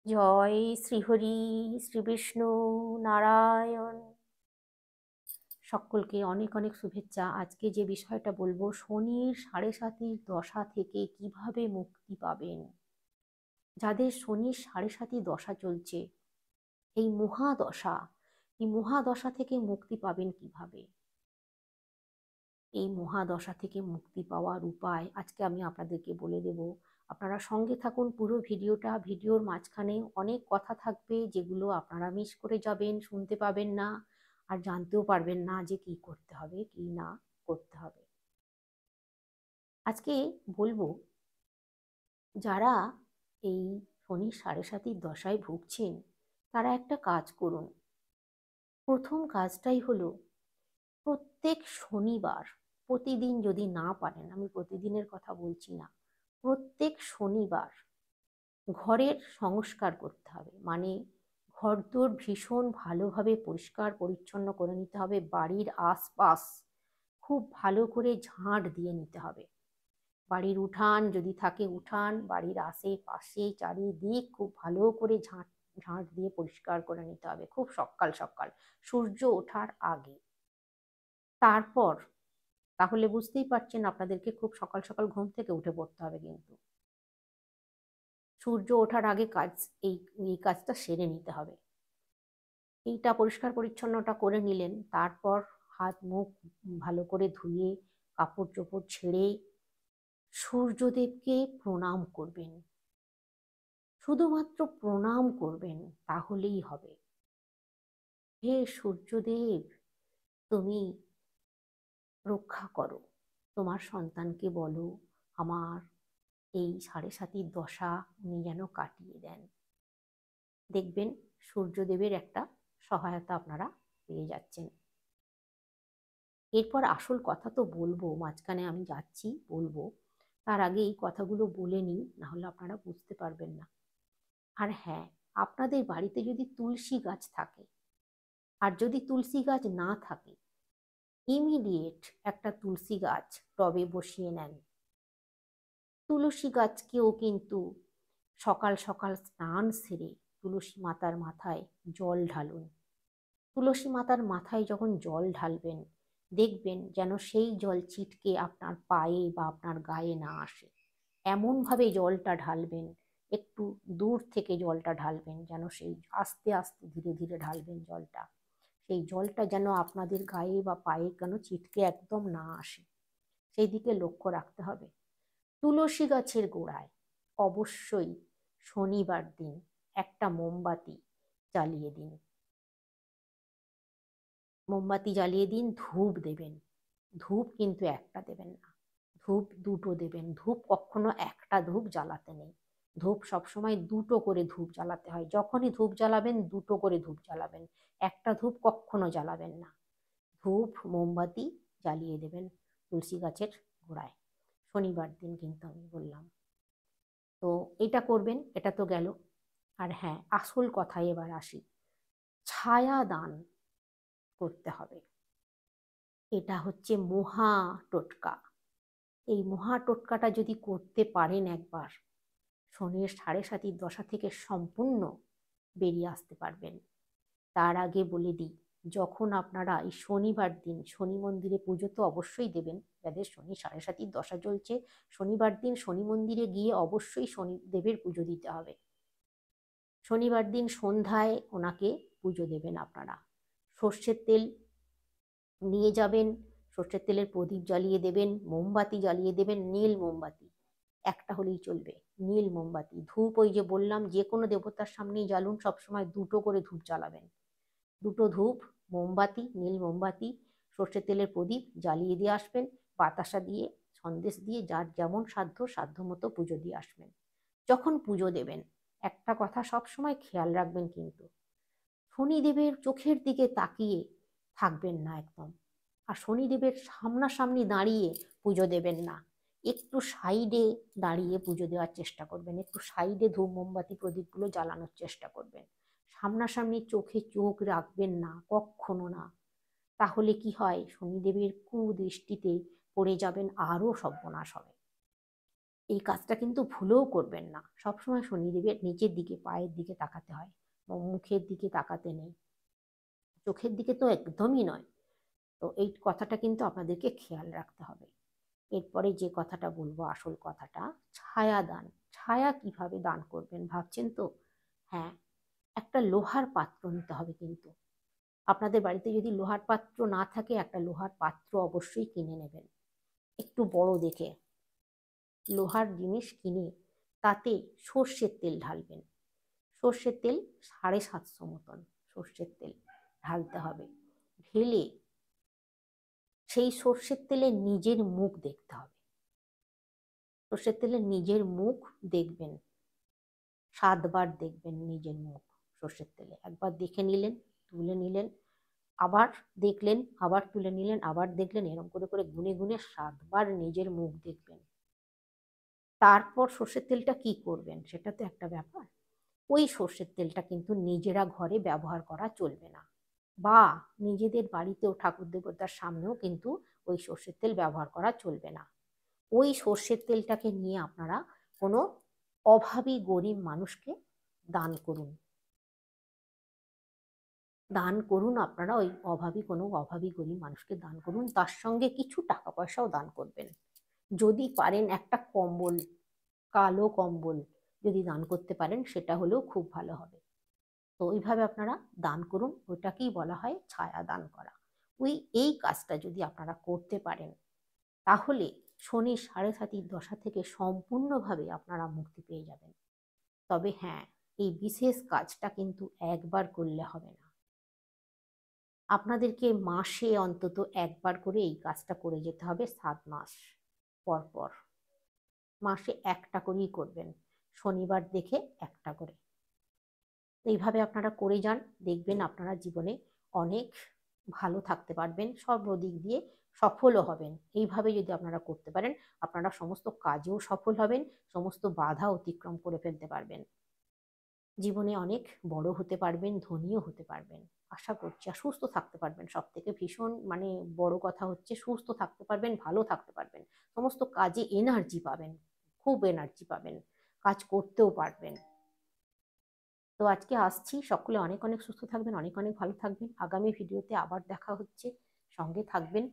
জয় শ্রীহরি, শ্রী বিষ্ণু নারায়ণ। সকলকে অনেক অনেক শুভেচ্ছা। আজকে যে বিষয়টা বলবো, শনির সাড়ে সাতির দশা থেকে কিভাবে মুক্তি পাবেন। যাদের শনির সাড়ে সাতি দশা চলছে, এই মহাদশা, এই মহাদশা থেকে মুক্তি পাবেন কিভাবে, এই মহাদশা থেকে মুক্তি পাওয়ার উপায় আজকে আমি আপনাদেরকে বলে দেব। আপনারা সঙ্গে থাকুন পুরো ভিডিওটা। ভিডিওর মাঝখানে অনেক কথা থাকবে যেগুলো আপনারা মিস করে যাবেন, শুনতে পাবেন না, আর জানতেও পারবেন না যে কি করতে হবে কি না করতে হবে। আজকে বলবো, যারা এই শনির সাড়ে সাতির দশায় ভুগছেন তারা একটা কাজ করুন। প্রথম কাজটাই হলো, প্রত্যেক শনিবার, প্রতিদিন যদি না পারেন, আমি প্রতিদিনের কথা বলছি না, প্রত্যেক শনিবার ঘরের সংস্কার করতে হবে। মানে ঘরদোর ভীষণ ভালোভাবে পরিষ্কার পরিচ্ছন্ন করে নিতে হবে। বাড়ির আশপাশ খুব ভালো করে ঝাঁট দিয়ে নিতে হবে। বাড়ির উঠান যদি থাকে উঠান, বাড়ির আশেপাশে চারিদিক খুব ভালো করে ঝাঁট ঝাঁট দিয়ে পরিষ্কার করে নিতে হবে, খুব সকাল সকাল, সূর্য ওঠার আগে। তারপর, তাহলে বুঝতেই পারছেন আপনাদেরকে খুব সকাল সকাল ঘুম থেকে উঠে পড়তে হবে, কিন্তু সূর্য ওঠার আগে কাজ, এই এই কাজটা সেরে নিতে হবে। এইটা পরিষ্কার পরিচ্ছন্নটা করে নিলেন, তারপর হাত মুখ ভালো করে ধুয়ে কাপড় চোপড় ছেড়ে সূর্যদেবকে প্রণাম করবেন। শুধুমাত্র প্রণাম করবেন, তাহলেই হবে। হে সূর্যদেব, তুমি রক্ষা করো, তোমার সন্তানকে বলো আমার এই সাড়ে সাতির দশা উনি যেন কাটিয়ে দেন। দেখবেন সূর্যদেবের একটা সহায়তা আপনারা পেয়ে যাচ্ছেন। এরপর আসল কথা তো বলবো, মাঝখানে আমি যাচ্ছি বলবো, তার আগে এই কথাগুলো বলে নিই, নাহলে আপনারা বুঝতে পারবেন না। আর হ্যাঁ, আপনাদের বাড়িতে যদি তুলসী গাছ থাকে, আর যদি তুলসী গাছ না থাকে, ইমিডিয়েট একটা তুলসী গাছ টবে বসিয়ে নেন। তুলসী গাছকেও কিন্তু সকাল সকাল স্নান সেরে তুলসী মাতার মাথায় জল ঢালুন। তুলসী মাতার মাথায় যখন জল ঢালবেন, দেখবেন যেন সেই জল ছিটকে আপনার পায়ে বা আপনার গায়ে না আসে। এমনভাবে জলটা ঢালবেন, একটু দূর থেকে জলটা ঢালবেন, যেন সেই আস্তে আস্তে ধীরে ধীরে ঢালবেন জলটা। সেই জলটা যেন আপনাদের গায়ে বা পায়ে কেন ছিটকে একদম না আসে, সেই দিকে লক্ষ্য রাখতে হবে। তুলসী গাছের গোড়ায় অবশ্যই শনিবার দিন একটা মোমবাতি জ্বালিয়ে দিন। মোমবাতি জ্বালিয়ে দিন, ধূপ দেবেন। ধূপ কিন্তু একটা দেবেন না, ধূপ দুটো দেবেন। ধূপ কখনো একটা ধূপ জ্বালাতে নেই, ধূপ সবসময় দুটো করে ধূপ জ্বালাতে হয়। যখনই ধূপ জ্বালাবেন দুটো করে ধূপ জ্বালাবেন, একটা ধূপ কখনো জ্বালাবেন না। ধূপ মোমবাতি জ্বালিয়ে দেবেন তুলসী গাছের গোড়ায়, শনিবার দিন কিন্তু আমি বললাম। তো এটা করবেন, এটা তো গেল। আর হ্যাঁ, আসল কথায় এবার আসি, ছায়া দান করতে হবে। এটা হচ্ছে মহা টোটকা। এই মহা টোটকাটা যদি করতে পারেন একবার, শনির সাড়ে সাতির দশা থেকে সম্পূর্ণ বেরিয়ে আসতে পারবেন। তার আগে বলে দিই, যখন আপনারা এই শনিবার দিন শনি মন্দিরে পুজো তো অবশ্যই দেবেন। যাদের শনি সাড়ে সাতির দশা চলছে, শনিবার দিন শনি মন্দিরে গিয়ে অবশ্যই শনিদেবের পুজো দিতে হবে। শনিবার দিন সন্ধ্যায় ওনাকে পুজো দেবেন আপনারা। সর্ষের তেল নিয়ে যাবেন, সর্ষের তেলের প্রদীপ জ্বালিয়ে দেবেন, মোমবাতি জ্বালিয়ে দেবেন, নীল মোমবাতি একটা হলেই চলবে। নীল মোমবাতি, ধূপ ওই যে বললাম যে কোনো দেবতার সামনেই জ্বালুন, সবসময় দুটো করে ধূপ জ্বালাবেন। দুটো ধূপ, মোমবাতি, নীল মোমবাতি, সর্ষের তেলের প্রদীপ জ্বালিয়ে দিয়ে আসবেন। বাতাসা দিয়ে, সন্দেশ দিয়ে, যার যেমন সাধ্য সাধ্য মতো পুজো দিয়ে আসবেন। যখন পুজো দেবেন, একটা কথা সব সময় খেয়াল রাখবেন, কিন্তু শনিদেবের চোখের দিকে তাকিয়ে থাকবেন না একদম। আর শনিদেবের সামনাসামনি দাঁড়িয়ে পুজো দেবেন না, একটু সাইডে দাঁড়িয়ে পুজো দেওয়ার চেষ্টা করবেন, একটু সাইডে ধূপ মোমবাতি প্রদীপগুলো জ্বালানোর চেষ্টা করবেন। সামনাসামনি চোখে চোখ রাখবেন না, কখনো না। তাহলে কি হয়, শনিদেবের কুদৃষ্টিতে পড়ে যাবেন, আরো সর্বনাশ হবে। এই কাজটা কিন্তু ভুলেও করবেন না। সবসময় শনিদেবের নিচের দিকে, পায়ের দিকে তাকাতে হয়, মুখের দিকে তাকাতে নেই, চোখের দিকে তো একদমই নয়। তো এই কথাটা কিন্তু আপনাদেরকে খেয়াল রাখতে হবে। এরপরে যে কথাটা বলবো, আসল কথাটা, ছায়া দান। ছায়া কিভাবে দান করবেন ভাবছেন তো? হ্যাঁ, একটা লোহার পাত্র নিতে হবে কিন্তু। আপনাদের বাড়িতে যদি লোহার পাত্র না থাকে, একটা লোহার পাত্র অবশ্যই কিনে নেবেন, একটু বড় দেখে। লোহার জিনিস কিনে তাতে সর্ষের তেল ঢালবেন। সর্ষের তেল 750 মতন সর্ষের তেল ঢালতে হবে। ঢেলে সেই সর্ষের তেলে নিজের মুখ দেখতে হবে। সর্ষের তেলে নিজের মুখ দেখবেন, 7 বার দেখবেন নিজের মুখ সর্ষের তেলে। একবার দেখে নিলেন, তুলে নিলেন, আবার দেখলেন, আবার তুলে নিলেন, আবার দেখলেন, এরকম করে করে গুনে গুনে 7 বার নিজের মুখ দেখবেন। তারপর সর্ষের তেলটা কি করবেন সেটা তো একটা ব্যাপার। ওই সর্ষের তেলটা কিন্তু নিজেরা ঘরে ব্যবহার করা চলবে না, বা নিজেদের বাড়িতেও ঠাকুর দেবতার সামনেও কিন্তু ওই সর্ষের তেল ব্যবহার করা চলবে না। ওই সর্ষের তেলটাকে নিয়ে আপনারা কোনো অভাবী গরিব মানুষকে দান করুন। দান করুন, আপনারা ওই অভাবী গরিব মানুষকে দান করুন। তার সঙ্গে কিছু টাকা পয়সাও দান করবেন। যদি পারেন একটা কম্বল, কালো কম্বল যদি দান করতে পারেন, সেটা হলেও খুব ভালো হবে। তো ওইভাবে আপনারা দান করুন, ওইটাকেই বলা হয় ছায়া দান করা। এই কাজটা যদি আপনারা করতে পারেন, তাহলে শনির 7.5 দশা থেকে সম্পূর্ণভাবে আপনারা মুক্তি পেয়ে যাবেন। তবে হ্যাঁ, এই বিশেষ কাজটা কিন্তু একবার করলে হবে না, আপনাদেরকে মাসে অন্তত একবার করে এই কাজটা করে যেতে হবে, 7 মাস পর পর। মাসে একটা করেই করবেন, শনিবার দেখে একটা করে। এইভাবে আপনারা করে যান, দেখবেন আপনারা জীবনে অনেক ভালো থাকতে পারবেন, সব দিক দিয়ে সফলও হবেন। এইভাবে যদি আপনারা করতে পারেন, আপনারা সমস্ত কাজেও সফল হবেন, সমস্ত বাধা অতিক্রম করে ফেলতে পারবেন, জীবনে অনেক বড় হতে পারবেন, ধনীও হতে পারবেন আশা করছি। আর সুস্থ থাকতে পারবেন, সব থেকে ভীষণ বড় কথা হচ্ছে সুস্থ থাকতে পারবেন, ভালো থাকতে পারবেন, সমস্ত কাজে এনার্জি পাবেন, খুব এনার্জি পাবেন, কাজ করতেও পারবেন। তো আজকে আসছি, সকলে অনেক অনেক সুস্থ থাকবেন, অনেক অনেক ভালো থাকবেন। আগামী ভিডিওতে আবার দেখা হচ্ছে, সঙ্গে থাকবেন।